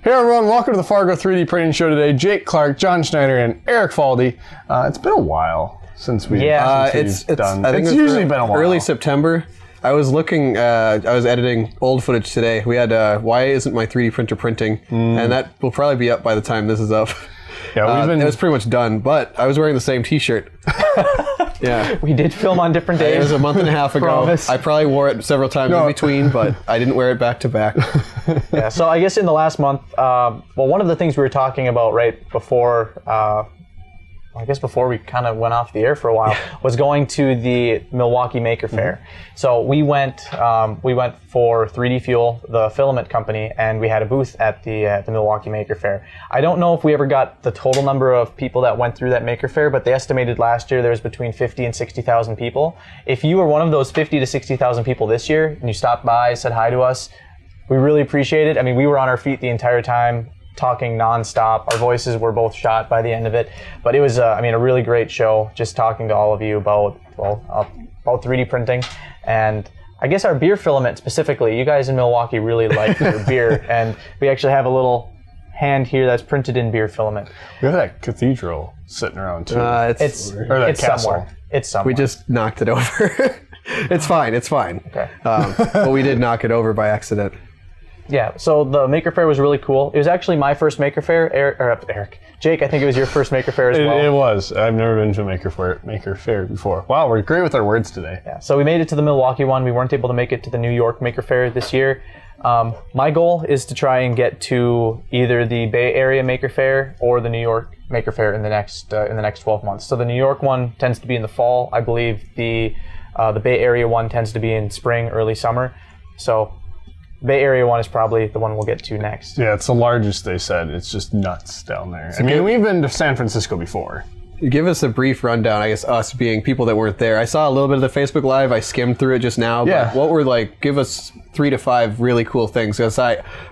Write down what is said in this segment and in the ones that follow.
Hey everyone, welcome to the Fargo 3D printing show today. Jake Clark, John Schneider, and Eric Faldy. It's been a while since we've done. I think it's usually been a while. Early September. I was looking, I was editing old footage today. We had Why Isn't My 3D Printer Printing? And that will probably be up by the time this is up. Yeah, it was pretty much done, but I was wearing the same t-shirt. Yeah. We did film on different days. It was a month and a half ago. Promise. I probably wore it several times in between, but I didn't wear it back to back. Yeah, so I guess in the last month, well, one of the things we were talking about right before, I guess before we kind of went off the air for a while, was going to the Milwaukee Maker Faire. So we went for 3D Fuel, the filament company, and we had a booth at the Milwaukee Maker Faire. I don't know if we ever got the total number of people that went through that Maker Faire, but they estimated last year there was between 50 and 60,000 people. If you were one of those 50 to 60,000 people this year, and you stopped by, said hi to us, we really appreciate it. I mean, we were on our feet the entire time, talking nonstop. Our voices were both shot by the end of it, but it was, I mean, a really great show. Just talking to all of you about 3D printing, and I guess our beer filament specifically. You guys in Milwaukee really like your beer, and we actually have a little hand here that's printed in beer filament. We have that cathedral sitting around too. It's somewhere. It's somewhere. We just knocked it over. It's fine. It's fine. Okay. But we did knock it over by accident. Yeah, so the Maker Faire was really cool. It was actually my first Maker Faire. Eric. Jake, I think it was your first Maker Faire as well. It was. I've never been to a Maker Faire before. Wow, we're great with our words today. Yeah, so we made it to the Milwaukee one. We weren't able to make it to the New York Maker Faire this year. My goal is to try and get to either the Bay Area Maker Faire or the New York Maker Faire in the next 12 months. So the New York one tends to be in the fall. I believe the Bay Area one tends to be in spring, early summer. So Bay Area one is probably the one we'll get to next. Yeah, it's the largest, they said. It's just nuts down there. I mean, we've been to San Francisco before. Give us a brief rundown, I guess, us being people that weren't there. I saw a little bit of the Facebook Live. I skimmed through it just now. Yeah. But what were, give us 3 to 5 really cool things. Because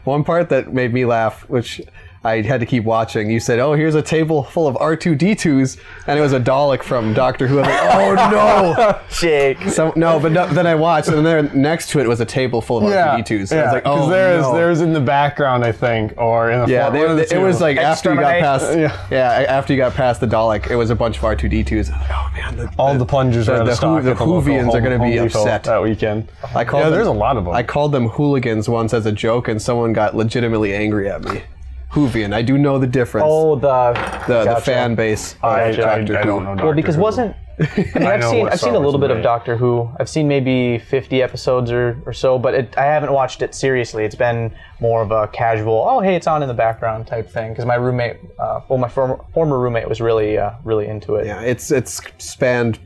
one part that made me laugh, which I had to keep watching, you said, oh, here's a table full of R2D2s, and it was a Dalek from Doctor Who. I was like, oh, no. Jake. Then I watched, and there next to it was a table full of R2D2s. Yeah, I was like, because there's in the background, I think, or in the front. It was like after you got past, after you got past the Dalek, it was a bunch of R2D2s. Like, oh man, all the plungers are out of stock. The Whovians are going to be upset that weekend. There's a lot of them. I called them hooligans once as a joke, and someone got legitimately angry at me. Whovian, I do know the difference. Oh, the fan base. I don't know Doctor well, because Who. wasn't. I mean, I've seen a little bit of Doctor Who. I've seen maybe 50 episodes or so, but I haven't watched it seriously. It's been more of a casual, oh hey, it's on in the background type thing. Because my roommate, my former roommate was really into it. Yeah, it's spanned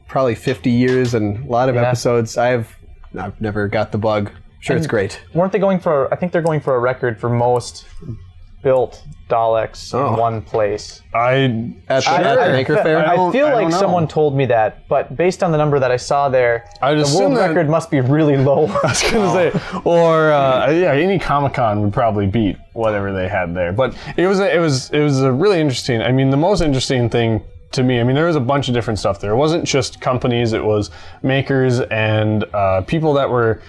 probably 50 years and a lot of episodes. I've never got the bug. Sure, it's great. Weren't they going for? I think they're going for a record for most built Daleks in one place. At the Maker Faire? I feel like someone told me that, but based on the number that I saw there, the world record must be really low. I was going to say, or any Comic-Con would probably beat whatever they had there. But it was a really interesting. I mean, the most interesting thing to me, I mean, there was a bunch of different stuff there. It wasn't just companies; it was makers and people that were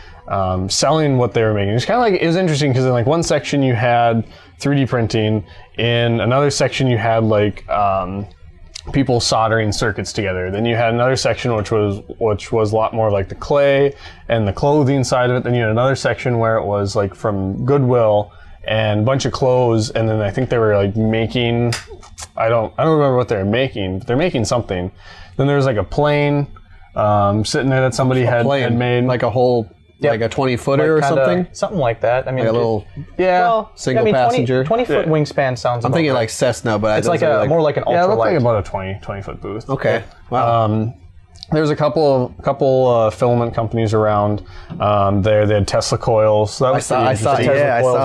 selling what they were making. It's kind of it was interesting because in one section you had 3D printing, in another section you had people soldering circuits together. Then you had another section which was a lot more like the clay and the clothing side of it. Then you had another section where it was from Goodwill and a bunch of clothes. And then I think they were making, I don't remember what they were making, but they're making something. Then there was a plane sitting there that somebody had made. Like a whole. Yep. Like a 20-footer or something? Something like that. I mean, a little single passenger. 20-foot wingspan sounds. I'm thinking Cessna, but it's more like an ultralight. Yeah, it looked like about a 20-foot booth. Okay. Wow. There's a couple filament companies around there. They had Tesla coils. So that was I saw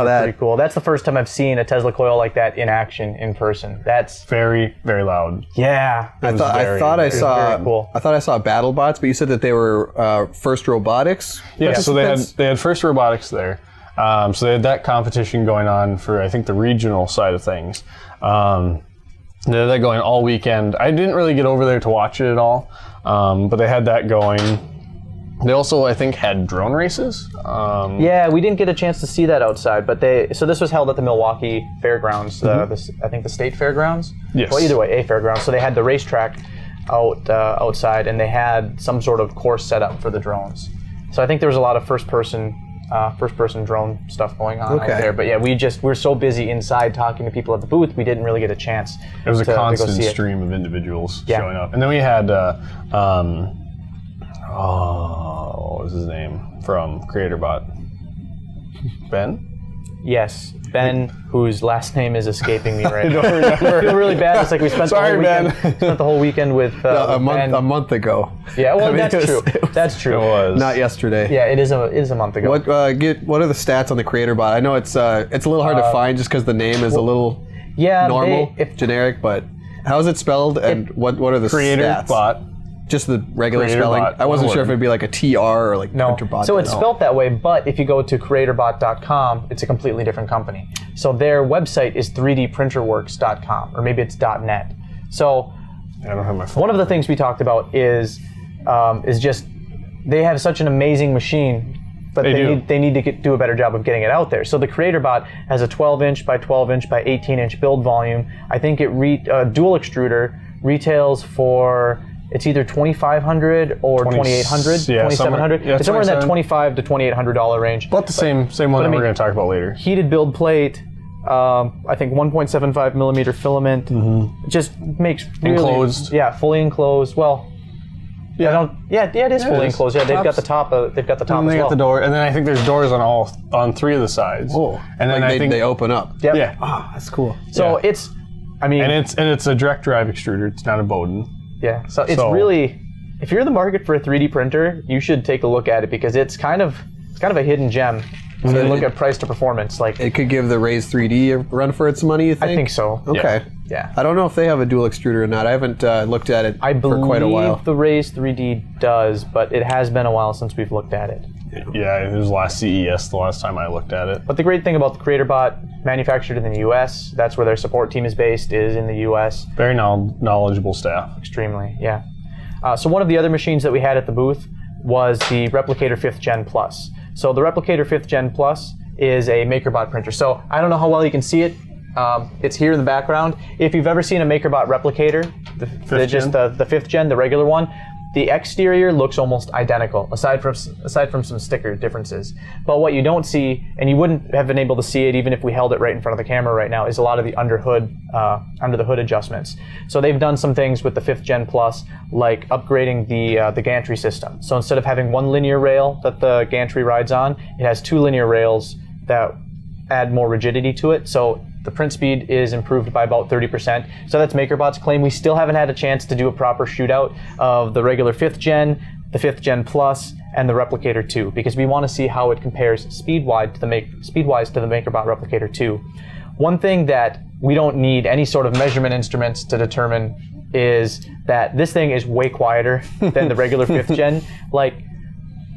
that. Pretty cool. That's the first time I've seen a Tesla coil like that in action in person. That's very, very loud. Yeah. I thought I saw BattleBots, but you said that they were First Robotics. Yeah. So they had First Robotics there. So they had that competition going on for I think the regional side of things. They had that going all weekend. I didn't really get over there to watch it at all. But they had that going. They also, I think, had drone races. Yeah, we didn't get a chance to see that outside, but so this was held at the Milwaukee Fairgrounds, I think the state fairgrounds? Yes. Well, either way, a fairgrounds. So they had the racetrack outside, and they had some sort of course set up for the drones. So I think there was a lot of first-person drone stuff going on out there. But yeah, we're so busy inside talking to people at the booth, we didn't really get a chance. It was a to constant go see it. stream of individuals showing up. And then we had, what was his name from CreatorBot? Ben? Yes, Ben, whose last name is escaping me right now. I don't remember. I feel really bad. It's like we spent Sorry, the whole weekend with a Ben. month ago. Yeah, well, I mean, that's true. That's true. It was. Not yesterday. Yeah, it is a month ago. What are the stats on the CreatorBot? I know it's a little hard to find just because the name is a little normal, generic. But how is it spelled, and what are the stats? CreatorBot. Just the regular CreatorBot, spelling. I wasn't one sure if word. it'd be like a TR or like No, CreatorBot. so it's spelled that way, but if you go to creatorbot.com, it's a completely different company. So their website is 3dprinterworks.com, or maybe it's .net. So I don't have my phone. one of the things we talked about is just they have such an amazing machine, but they need to do a better job of getting it out there. So the CreatorBot has a 12-inch by 12-inch by 18-inch build volume. I think dual extruder retails for, it's either $2,500 or $2,800, yeah, $2,700. yeah, It's somewhere in that $2,700 $2,500 to $2,800 range. About the same one that mean, we're going to talk about later. Heated build plate, I think 1.75 millimeter filament. It just makes really, Enclosed. Yeah, fully enclosed. Well, it is fully enclosed. Yeah, they've got the top. They've got the top And as they well. got the door, and then I think there's doors on 3 of the sides. Oh, and then like I think they open up. Yep. yeah, Oh, that's cool. So Yeah. it's, I mean, and it's a direct drive extruder. It's not a Bowden. yeah. So it's really, if you're in the market for a 3D printer, you should take a look at it because it's kind of a hidden gem. When you look at price to performance, like It could give the Raise 3D a run for its money, you think? I think so. Okay. Yeah. I don't know if they have a dual extruder or not. I haven't looked at it I for quite a while. believe the Raise 3D does, but it has been a while since we've looked at it. Yeah, it was last CES the last time I looked at it. But the great thing about the CreatorBot, manufactured in the U.S., that's where their support team is based, is in the U.S. Very knowledgeable staff. Extremely, yeah. So one of the other machines that we had at the booth was the Replicator 5th Gen Plus. So the Replicator 5th Gen Plus is a MakerBot printer. So I don't know how well you can see it. It's here in the background. If you've ever seen a MakerBot Replicator, the 5th Gen, the regular one, the exterior looks almost identical, aside from some sticker differences. But what you don't see, and you wouldn't have been able to see it even if we held it right in front of the camera right now, is a lot of the under the hood adjustments. So they've done some things with the 5th Gen Plus, like upgrading the gantry system. So instead of having one linear rail that the gantry rides on, it has 2 linear rails that add more rigidity to it. So the print speed is improved by about 30%. So that's MakerBot's claim. We still haven't had a chance to do a proper shootout of the regular 5th Gen, the 5th Gen Plus, and the Replicator 2, because we want to see how it compares speed-wise to the MakerBot Replicator 2. One thing that we don't need any sort of measurement instruments to determine is that this thing is way quieter than the regular 5th Gen. Like,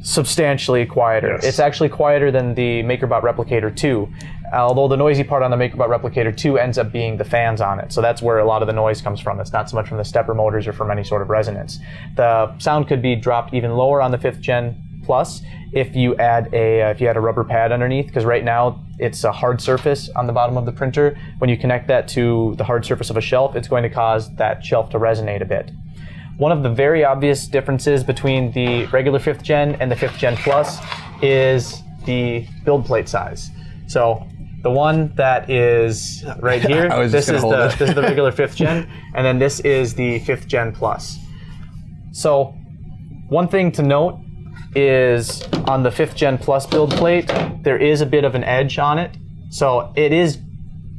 substantially quieter. Yes. It's actually quieter than the MakerBot Replicator 2, although the noisy part on the MakerBot Replicator 2 ends up being the fans on it. So that's where a lot of the noise comes from. It's not so much from the stepper motors or from any sort of resonance. The sound could be dropped even lower on the 5th Gen Plus if you add a rubber pad underneath, because right now it's a hard surface on the bottom of the printer. When you connect that to the hard surface of a shelf, it's going to cause that shelf to resonate a bit. One of the very obvious differences between the regular 5th Gen and the 5th Gen Plus is the build plate size. So the one that is right here, this is the regular 5th Gen, and then this is the 5th Gen Plus. So one thing to note is on the 5th Gen Plus build plate, there is a bit of an edge on it. So it is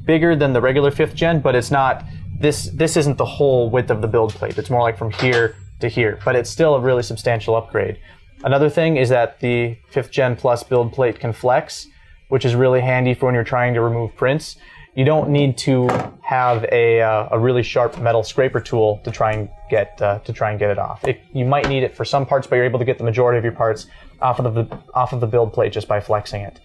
bigger than the regular 5th Gen, but it's not, this isn't the whole width of the build plate. It's more like from here to here, but it's still a really substantial upgrade. Another thing is that the 5th Gen Plus build plate can flex, which is really handy for when you're trying to remove prints. You don't need to have a really sharp metal scraper tool to try and get it off. You might need it for some parts, but you're able to get the majority of your parts off of the build plate just by flexing it.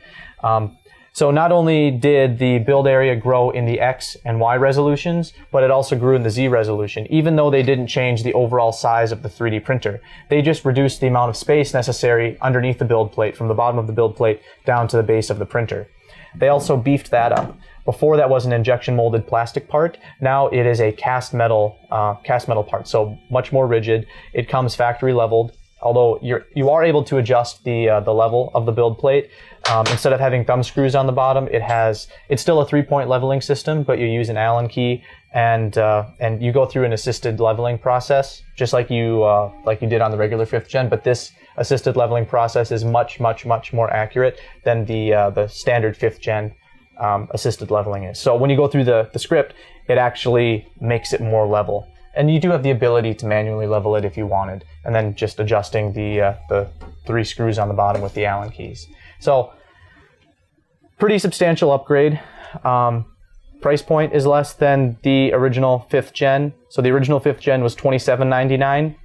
So not only did the build area grow in the X and Y resolutions, but it also grew in the Z resolution, even though they didn't change the overall size of the 3D printer. They just reduced the amount of space necessary underneath the build plate, from the bottom of the build plate down to the base of the printer. They also beefed that up. Before, that was an injection molded plastic part. Now it is a cast metal part, so much more rigid. It comes factory leveled, although you are able to adjust the level of the build plate. Instead of having thumb screws on the bottom, it's still a 3-point leveling system, but you use an Allen key, and you go through an assisted leveling process, just like you did on the regular 5th gen. But this assisted leveling process is much more accurate than the standard 5th gen assisted leveling is. So when you go through the script, it actually makes it more level. And you do have the ability to manually level it if you wanted, and then just adjusting the 3 screws on the bottom with the Allen keys. So pretty substantial upgrade. Price point is less than the original 5th gen. So the original 5th gen was $27.99.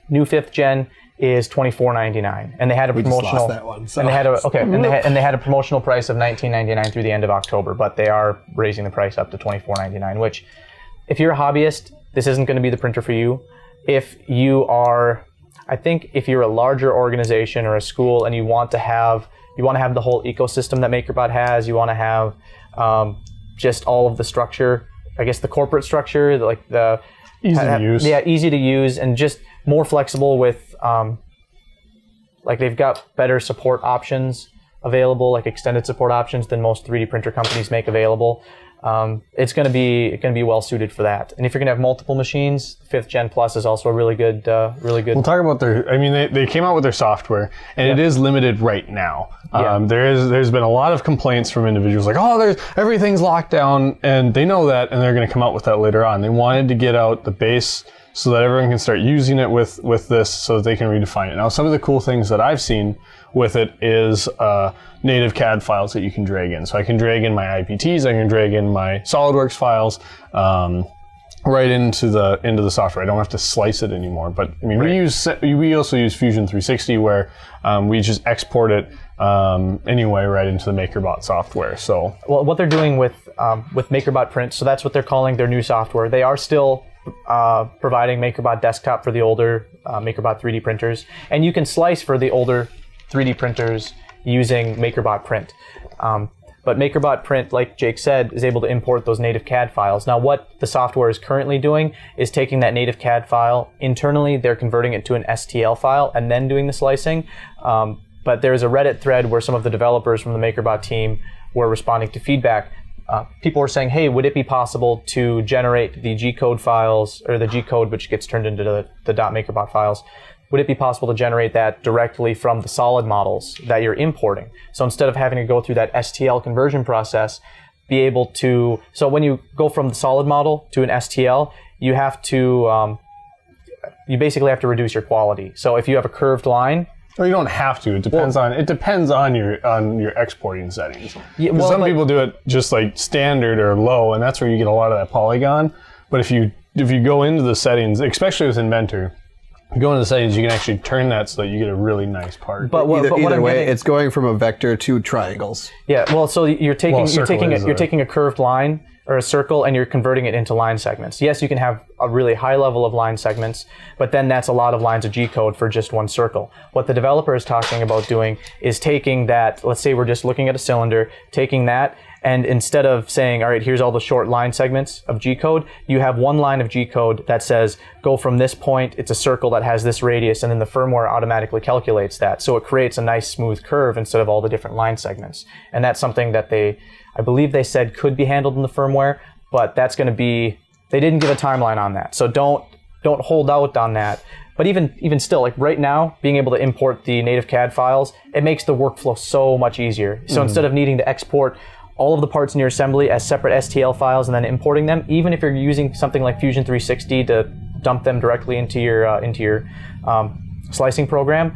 New 5th gen is $24.99, and they had a promotional. That one, so. And they had a promotional price of $19.99 through the end of October, but they are raising the price up to $24.99. Which, if you're a hobbyist, this isn't going to be the printer for you. If you are, I think, if you're a larger organization or a school and you want to have the whole ecosystem that MakerBot has, you want to have just all of the structure, I guess the corporate structure, like the easy to use. Yeah, easy to use, and just more flexible with, like they've got better support options available, like extended support options than most 3D printer companies make available. It's going to be well suited for that. And if you're going to have multiple machines, 5th Gen Plus is also a really good. We'll talk about they came out with their software, and it is limited right now. There's been a lot of complaints from individuals like, everything's locked down, and they know that, and they're going to come out with that later on. They wanted to get out the base so that everyone can start using it with this, so that they can redefine it. Now, some of the cool things that I've seen with it is native CAD files that you can drag in. So I can drag in my IPTs, I can drag in my SolidWorks files right into the software. I don't have to slice it anymore. But I mean, we also use Fusion 360, where we just export it anyway right into the MakerBot software. So what they're doing with MakerBot Print, so that's what they're calling their new software. They are still providing MakerBot Desktop for the older MakerBot 3D printers, and you can slice for the older 3D printers using MakerBot Print. But MakerBot Print, like Jake said, is able to import those native CAD files. Now, what the software is currently doing is taking that native CAD file internally, they're converting it to an STL file, and then doing the slicing. But there's a Reddit thread where some of the developers from the MakerBot team were responding to feedback. People were saying, hey, would it be possible to generate the G-code files, or the G-code which gets turned into the .MakerBot files, would it be possible to generate that directly from the solid models that you're importing? So instead of having to go through that STL conversion process, be able to, so when you go from the solid model to an STL, you have to, you basically have to reduce your quality. So if you have a curved line, or you don't have to. It depends on your exporting settings. Yeah, some people do it just like standard or low, and that's where you get a lot of that polygon. But if you go into the settings, especially with Inventor, you go into the settings, you can actually turn that so that you get a really nice part. But either way, it's going from a vector to triangles. Yeah. Well, so you're taking a curved line or a circle, and you're converting it into line segments. Yes, you can have a really high level of line segments, but then that's a lot of lines of G-code for just one circle. What the developer is talking about doing is taking that, let's say we're just looking at a cylinder, taking that, and instead of saying, all right, here's all the short line segments of G-code, you have one line of G-code that says, go from this point, it's a circle that has this radius, and then the firmware automatically calculates that. So it creates a nice smooth curve instead of all the different line segments. And that's something that I believe they said could be handled in the firmware, but that's going to be, they didn't give a timeline on that. So don't hold out on that. But even still, like right now, being able to import the native CAD files, it makes the workflow so much easier. So instead of needing to export all of the parts in your assembly as separate STL files and then importing them, even if you're using something like Fusion 360 to dump them directly into your slicing program,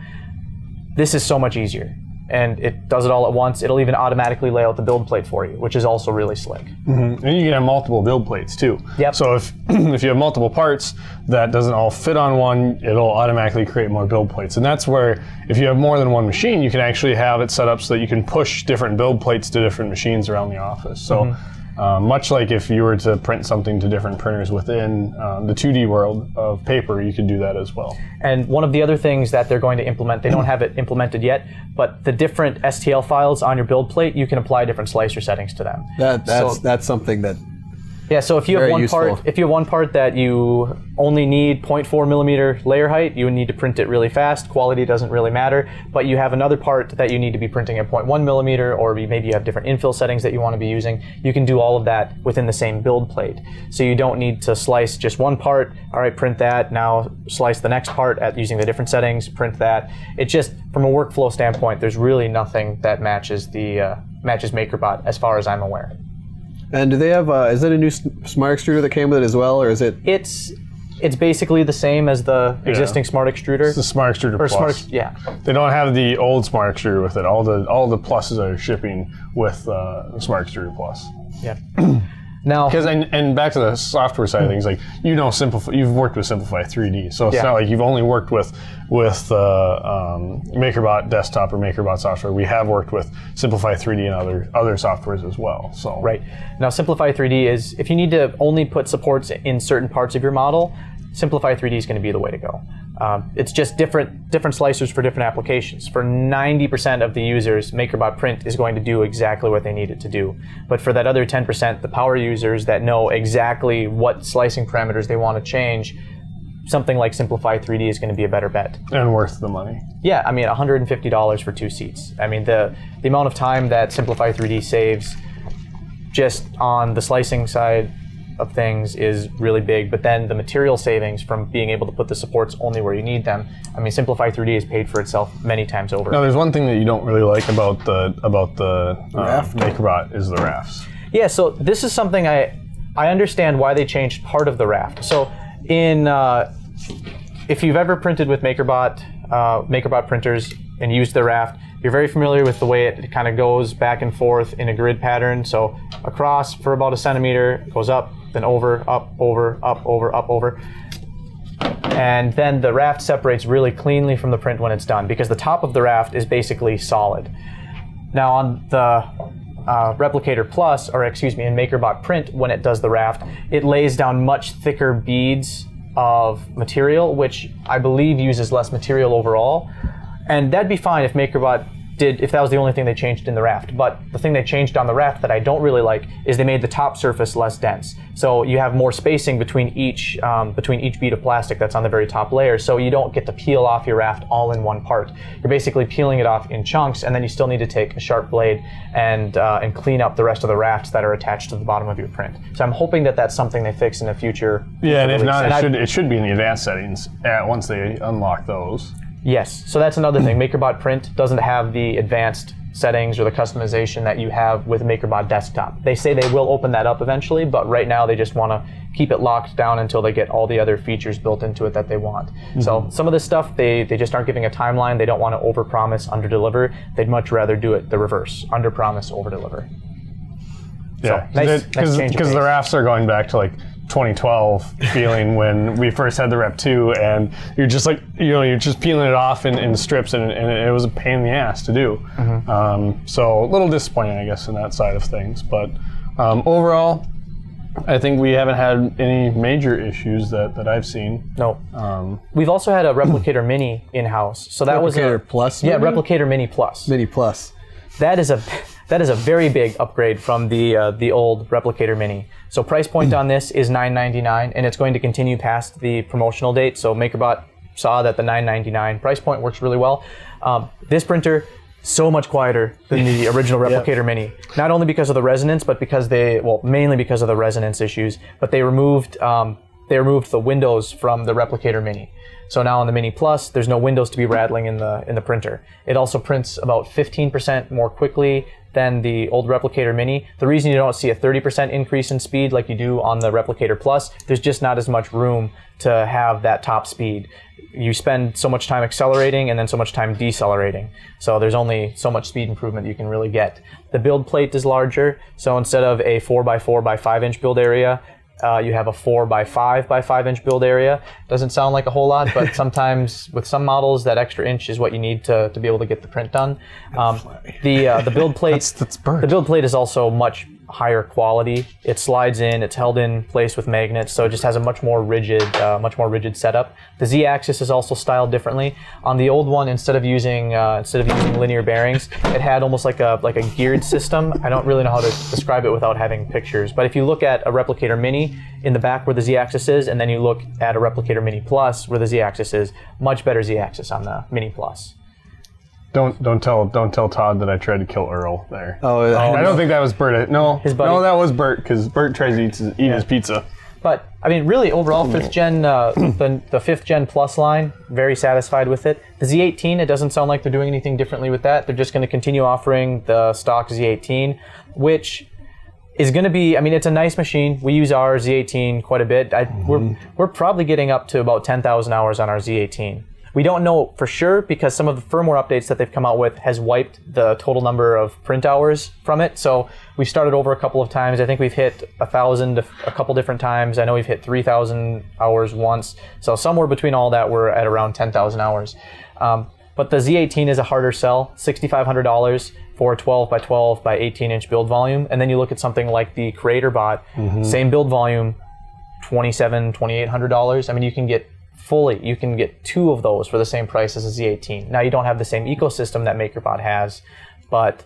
this is so much easier. and it does it all at once. It'll even automatically lay out the build plate for you, which is also really slick. And you can have multiple build plates too. Yep. So if if you have multiple parts that doesn't all fit on one, it'll automatically create more build plates. And that's where, if you have more than one machine, you can actually have it set up so that you can push different build plates to different machines around the office. So much like if you were to print something to different printers within the 2D world of paper, you could do that as well. And one of the other things that they're going to implement, they don't have it implemented yet, but the different STL files on your build plate, you can apply different slicer settings to them. That's something that. Yeah, so if you have Very one useful. part, if you have one part that you only need 0.4 millimeter layer height, you would need to print it really fast. Quality doesn't really matter, but you have another part that you need to be printing at 0.1 millimeter, or maybe you have different infill settings that you want to be using. You can do all of that within the same build plate. So you don't need to slice just one part. All right, print that. Now slice the next part at using the different settings. Print that. It just, from a workflow standpoint, there's really nothing that matches the matches MakerBot as far as I'm aware. And do they have? Is it a new smart extruder that came with it as well, or is it? It's basically the same as the existing Smart Extruder. It's the Smart Extruder or Plus. They don't have the old Smart Extruder with it. All the pluses are shipping with the Smart Extruder Plus. Yeah. Now, Because and back to the software side of things, like Simplify, you've worked with Simplify 3D, so it's Yeah. not like you've only worked with MakerBot desktop or MakerBot software. We have worked with Simplify 3D and other softwares as well. So right. Now, Simplify 3D is, if you need to only put supports in certain parts of your model, Simplify 3D is going to be the way to go. It's just different slicers for different applications. For 90% of the users, MakerBot Print is going to do exactly what they need it to do. But for that other 10%, the power users that know exactly what slicing parameters they want to change, something like Simplify 3D is going to be a better bet. and worth the money. Yeah, I mean, $150 for 2 seats. I mean, the amount of time that Simplify 3D saves just on the slicing side of things is really big, but then the material savings from being able to put the supports only where you need them. I mean, Simplify 3D has paid for itself many times over. Now, there's one thing that you don't really like about the Raft? MakerBot is the rafts. Yeah, so this is something I understand why they changed part of the raft. So if you've ever printed with MakerBot printers and used the raft, you're very familiar with the way it kind of goes back and forth in a grid pattern. So across for about a centimeter, goes up, then over, up, over, up, over, up, over. And then the raft separates really cleanly from the print when it's done, because the top of the raft is basically solid. Now on the Replicator Plus, or excuse me, in MakerBot Print, when it does the raft, it lays down much thicker beads of material, which I believe uses less material overall. And that'd be fine if MakerBot if that was the only thing they changed in the raft. But the thing they changed on the raft that I don't really like is they made the top surface less dense. So you have more spacing between each bead of plastic that's on the very top layer, so you don't get to peel off your raft all in one part. You're basically peeling it off in chunks, and then you still need to take a sharp blade and clean up the rest of the rafts that are attached to the bottom of your print. So I'm hoping that that's something they fix in the future. Yeah, and if release. not, And it should be in the advanced settings once they unlock those. Yes, so that's another thing. MakerBot Print doesn't have the advanced settings or the customization that you have with MakerBot Desktop. They say they will open that up eventually, but right now they just want to keep it locked down until they get all the other features built into it that they want. So some of this stuff, they just aren't giving a timeline. They don't want to overpromise, underdeliver. They'd much rather do it the reverse, underpromise, overdeliver. Yeah, nice change of because the pace. rafts are going back to like 2012 feeling when we first had the Rep 2, and you're just like, you're just peeling it off in strips, and it was a pain in the ass to do. So a little disappointing, I guess, in that side of things. But overall, I think we haven't had any major issues that I've seen. No. We've also had a Replicator Mini in-house. So that was Replicator Plus, Yeah, maybe? Replicator Mini Plus. Mini Plus. That is a very big upgrade from the old Replicator Mini. So price point on this is $999, and it's going to continue past the promotional date. So MakerBot saw that the $999 price point works really well. This printer, so much quieter than the original Replicator Mini. Not only because of the resonance, but mainly because of the resonance issues. But they removed the windows from the Replicator Mini. So now on the Mini Plus, there's no windows to be rattling in the printer. It also prints about 15% more quickly than the old Replicator Mini. The reason you don't see a 30% increase in speed like you do on the Replicator Plus, there's just not as much room to have that top speed. You spend so much time accelerating and then so much time decelerating. So there's only so much speed improvement you can really get. The build plate is larger, so instead of a 4x4 by 5 inch build area, you have a 4x5 by 5 inch build area. Doesn't sound like a whole lot, but sometimes with some models, that extra inch is what you need to be able to get the print done. The build plate, that's burnt. The build plate is also much higher quality. It slides in, it's held in place with magnets, so it just has a much more rigid setup. The Z-axis is also styled differently. On the old one, instead of using linear bearings, it had almost like a geared system. I don't really know how to describe it without having pictures, but if you look at a Replicator Mini in the back where the Z-axis is, and then you look at a Replicator Mini Plus where the Z-axis is, much better Z-axis on the Mini Plus. Don't tell Todd that I tried to kill Earl there. Oh, I don't think that was Bert. No, His buddy. no, that was Bert because Bert tries to eat his pizza. But I mean, really, overall, fifth gen, the fifth gen Plus line, very satisfied with it. The Z18, it doesn't sound like they're doing anything differently with that. They're just going to continue offering the stock Z18, which is going to be. I mean, it's a nice machine. We use our Z18 quite a bit. We're probably getting up to about 10,000 hours on our Z18. We don't know for sure because some of the firmware updates that they've come out with has wiped the total number of print hours from it. So we've started over a couple of times. I think we've hit 1,000 a couple different times. I know we've hit 3,000 hours once. So somewhere between all that, we're at around 10,000 hours. But the Z18 is a harder sell, $6,500 for a 12 by 12 by 18 inch build volume. And then you look at something like the CreatorBot, same build volume, $2,700, $2,800. I mean, you can get two of those for the same price as a Z18. Now you don't have the same ecosystem that MakerBot has, but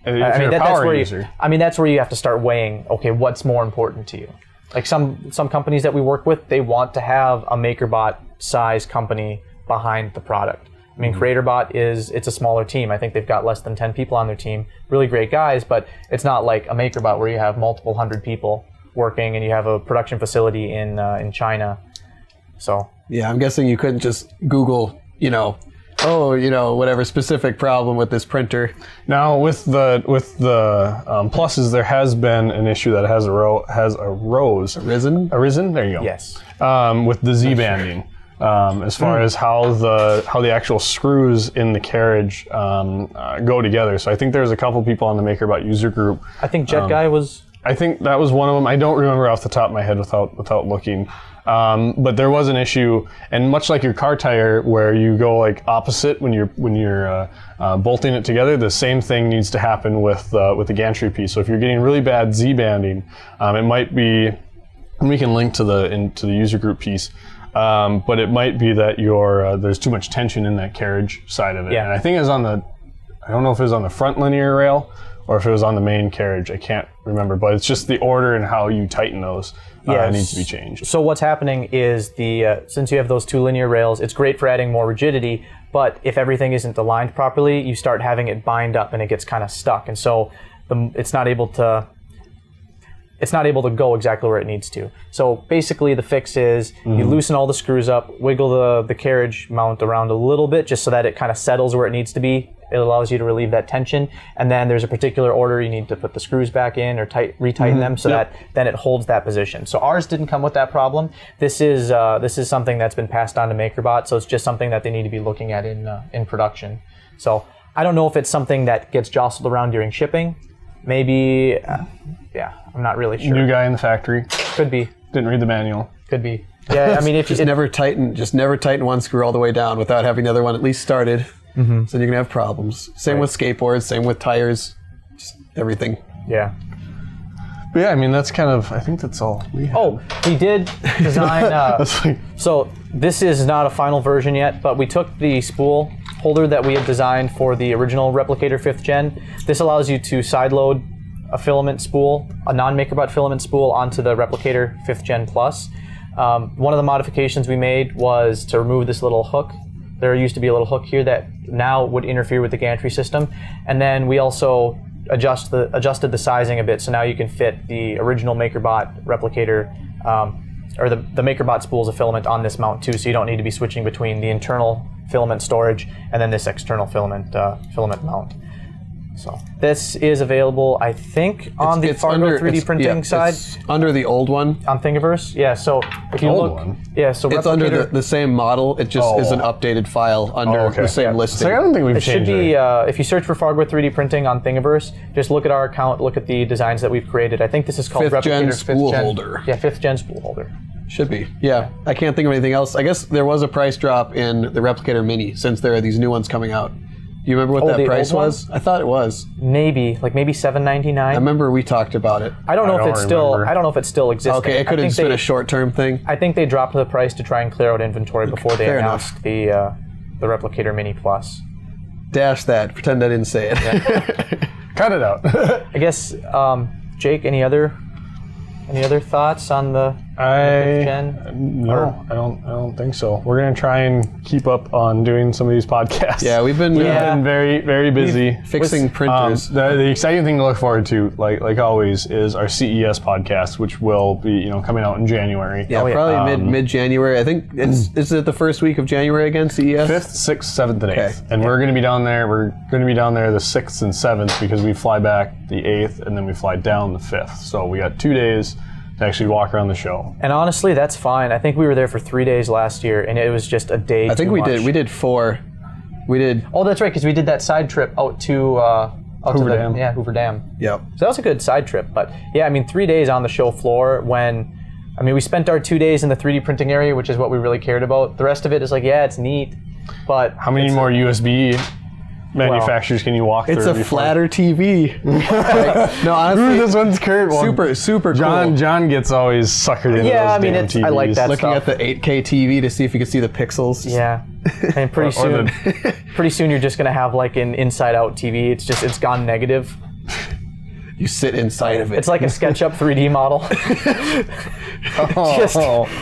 that's where you have to start weighing, okay, what's more important to you? Like some companies that we work with, they want to have a MakerBot size company behind the product. I mean, CreatorBot it's a smaller team. I think they've got less than 10 people on their team. Really great guys, but it's not like a MakerBot where you have multiple hundred people working and you have a production facility in China. So yeah, I'm guessing you couldn't just Google, whatever specific problem with this printer. Now with the pluses, there has been an issue that has arisen. There you go. yes. With the Z banding, as far as how the actual screws in the carriage go together. So I think there's a couple people on the MakerBot user group. I think Jet Guy was. I think that was one of them. I don't remember off the top of my head without looking. But there was an issue, and much like your car tire, where you go like opposite when you're bolting it together, the same thing needs to happen with the gantry piece. So if you're getting really bad Z banding, it might be. And we can link to the user group piece. But it might be that there's too much tension in that carriage side of it. Yeah. And I think it was I don't know if it was on the front linear rail or if it was on the main carriage. I can't remember, but it's just the order and how you tighten those needs to be changed. So what's happening is since you have those two linear rails, it's great for adding more rigidity, but if everything isn't aligned properly, you start having it bind up and it gets kind of stuck. And so it's not able to go exactly where it needs to. So basically the fix is you loosen all the screws up, wiggle the carriage mount around a little bit just so that it kind of settles where it needs to be. It allows you to relieve that tension. And then there's a particular order you need to put the screws back in or retighten them so that then it holds that position. So ours didn't come with that problem. This is something that's been passed on to MakerBot, so it's just something that they need to be looking at in production. So I don't know if it's something that gets jostled around during shipping. Maybe, I'm not really sure. New guy in the factory. Could be. Didn't read the manual. Could be. Yeah, I mean, if never tighten one screw all the way down without having the other one at least started. So you're gonna have problems. Same with skateboards. Same with tires. Just everything. Yeah. But yeah, I mean that's I think that's all we have. Oh, we did design. So this is not a final version yet, but we took the spool holder that we had designed for the original Replicator 5th Gen. This allows you to sideload a filament spool, a non-MakerBot filament spool, onto the Replicator 5th Gen Plus. One of the modifications we made was to remove this little hook. There used to be a little hook here that now would interfere with the gantry system. And then we also adjusted the sizing a bit, so now you can fit the original MakerBot Replicator, or the MakerBot spools of filament on this mount too, so you don't need to be switching between the internal filament storage and then this external filament mount. So this is available, I think, on the Fargo 3D printing side. It's under the old one. On Thingiverse, yeah. So if you old look, one? yeah. So It's under the same model. It just is an updated file under the same listing. So I don't think we've it should changed be. it. If you search for Fargo 3D printing on Thingiverse, just look at our account, look at the designs that we've created. I think this is called 5th gen Replicator spool 5th gen. holder. Yeah, 5th gen spool holder. Should be. Yeah. I can't think of anything else. I guess there was a price drop in the Replicator Mini since there are these new ones coming out. Do you remember what that the price old one? was? I thought it was. Maybe $7.99. I remember we talked about it. I don't know if don't it's still. remember. I don't know if it still exists. Okay, it could have just been a short-term thing. I think they dropped the price to try and clear out inventory before they Fair announced the Replicator Mini Plus. Dash that. Pretend I didn't say it. Cut it out. I guess, Jake, any other thoughts on the 5th gen? No, I don't think so. We're gonna try and keep up on doing some of these podcasts. Yeah, we've been very, very busy fixing printers. The exciting thing to look forward to, like always, is our CES podcast, which will be coming out in January. Yeah, probably mid January. I think is it the first week of January again? CES 5th, 6th, 7th, and 8th. Okay. And we're going to be down there. We're going to be down there the 6th and 7th because we fly back the 8th and then we fly down the 5th. So we got 2 days to actually walk around the show. And honestly, that's fine. I think we were there for 3 days last year, and it was just a day. I think too we much. did. We did 4. We did. Oh, that's right, because we did that side trip out to Hoover Dam. Yeah, Hoover Dam. Yep. So that was a good side trip. But yeah, I mean, 3 days on the show floor when. I mean, we spent our 2 days in the 3D printing area, which is what we really cared about. The rest of it is like, yeah, it's neat, but How many more USB manufacturers can you walk through? It's a before- flatter TV. No, honestly, This one's current one. super cool. John gets always suckered into Yeah, those I mean, damn TVs. I like that. Looking stuff. at the 8K TV to see if you can see the pixels. Yeah, and pretty soon, pretty soon you're just gonna have like an inside-out TV. It's gone negative. You sit inside of it. It's like a SketchUp 3D model. just awful,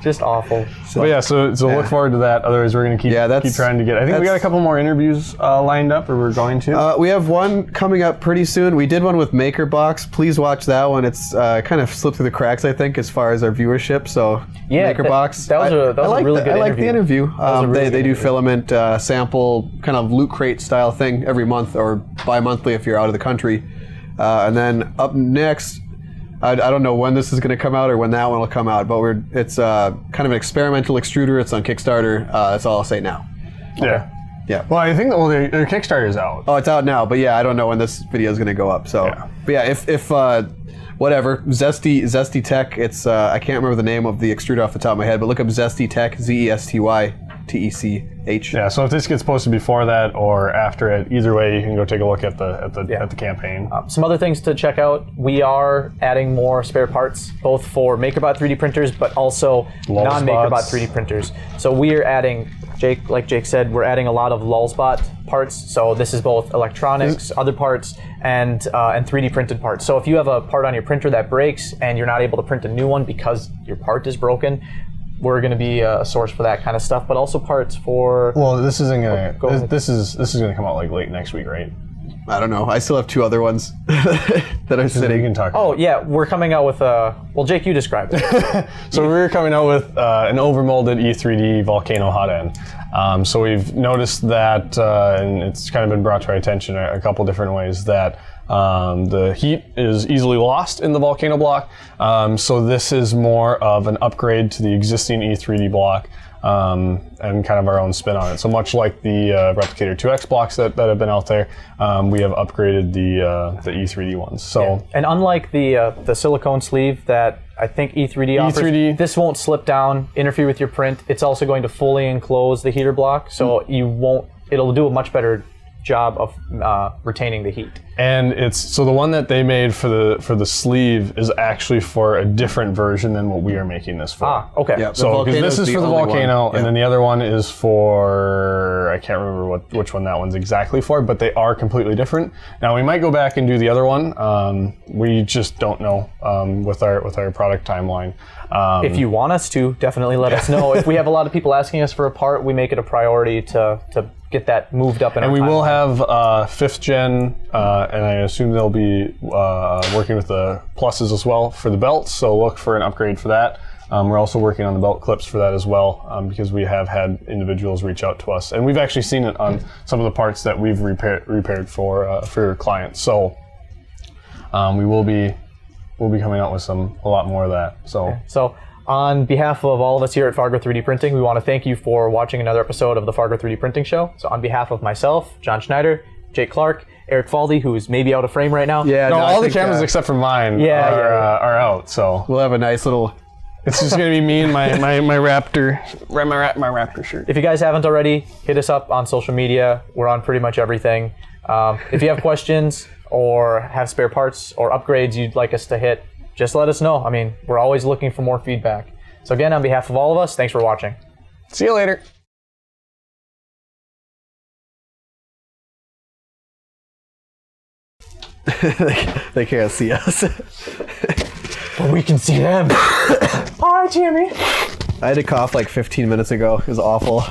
just awful. But yeah, so look forward to that. Otherwise, we're going to keep trying to get. I think we got a couple more interviews lined up, or we're going to. We have one coming up pretty soon. We did one with MakerBox. Please watch that one. It's kind of slipped through the cracks, I think, as far as our viewership. So Yeah, MakerBox. that was a really good I like the interview. They do interview. filament sample kind of loot crate style thing every month or bi-monthly if you're out of the country. And then up next, I don't know when this is going to come out or when that one will come out, but it's kind of an experimental extruder. It's on Kickstarter. That's all I'll say now. Yeah. Yeah. Well, I think their Kickstarter is out. Oh, it's out now, but yeah, I don't know when this video is going to go up. So, Yeah. but yeah, if whatever, Zesty Tech. It's I can't remember the name of the extruder off the top of my head, but look up Zesty Tech, ZESTYTECH. Yeah. So if this gets posted before that or after it, either way, you can go take a look at the campaign. Some other things to check out. We are adding more spare parts, both for MakerBot 3D printers, but also non-MakerBot 3D printers. So we are adding, like Jake said, we're adding a lot of Lulzbot parts. So this is both electronics, other parts, and 3D printed parts. So if you have a part on your printer that breaks and you're not able to print a new one because your part is broken, we're going to be a source for that kind of stuff, but also parts for. Well, this isn't gonna. Go ahead. This is gonna come out like late next week, right? I don't know. I still have 2 other ones that are You sitting. can talk. Oh yeah, we're coming out with a. Well, Jake, you described it. So we're coming out with an overmolded E3D volcano hot end. So we've noticed that, and it's kind of been brought to our attention a couple different ways, that the heat is easily lost in the volcano block. So this is more of an upgrade to the existing E3D block. And kind of our own spin on it. So much like the Replicator 2X blocks that have been out there, we have upgraded the E3D ones. So And unlike the silicone sleeve that I think E3D offers, this won't slip down, interfere with your print. It's also going to fully enclose the heater block, so it'll do a much better job of retaining the heat. And the one that they made for the sleeve is actually for a different version than what we are making this for. Ah, okay. Yeah. So because this is for the volcano, Yeah. and then the other one is for, I can't remember which one that one's exactly for, but they are completely different. Now we might go back and do the other one. We just don't know with our product timeline. If you want us to, definitely let us know. If we have a lot of people asking us for a part, we make it a priority to get that moved up in our And we will timeline. have 5th gen, and I assume they'll be working with the pluses as well for the belts, so look for an upgrade for that. We're also working on the belt clips for that as well, because we have had individuals reach out to us, and we've actually seen it on some of the parts that we've repaired for clients. So we will be coming out with a lot more of that. So on behalf of all of us here at Fargo 3D Printing, we want to thank you for watching another episode of the Fargo 3D Printing Show. So on behalf of myself, John Schneider, Jake Clark, Eric Faldy, who is maybe out of frame right now. Yeah, no, I all the think, cameras except for mine are out. So we'll have a nice little. It's just gonna be me and my Raptor, my Raptor shirt. If you guys haven't already, hit us up on social media. We're on pretty much everything. If you have questions or have spare parts or upgrades you'd like us to hit, just let us know. I mean, we're always looking for more feedback. So again, on behalf of all of us, thanks for watching. See you later. They can't see us. But we can see them. Hi, Jimmy. I had to cough like 15 minutes ago. It was awful.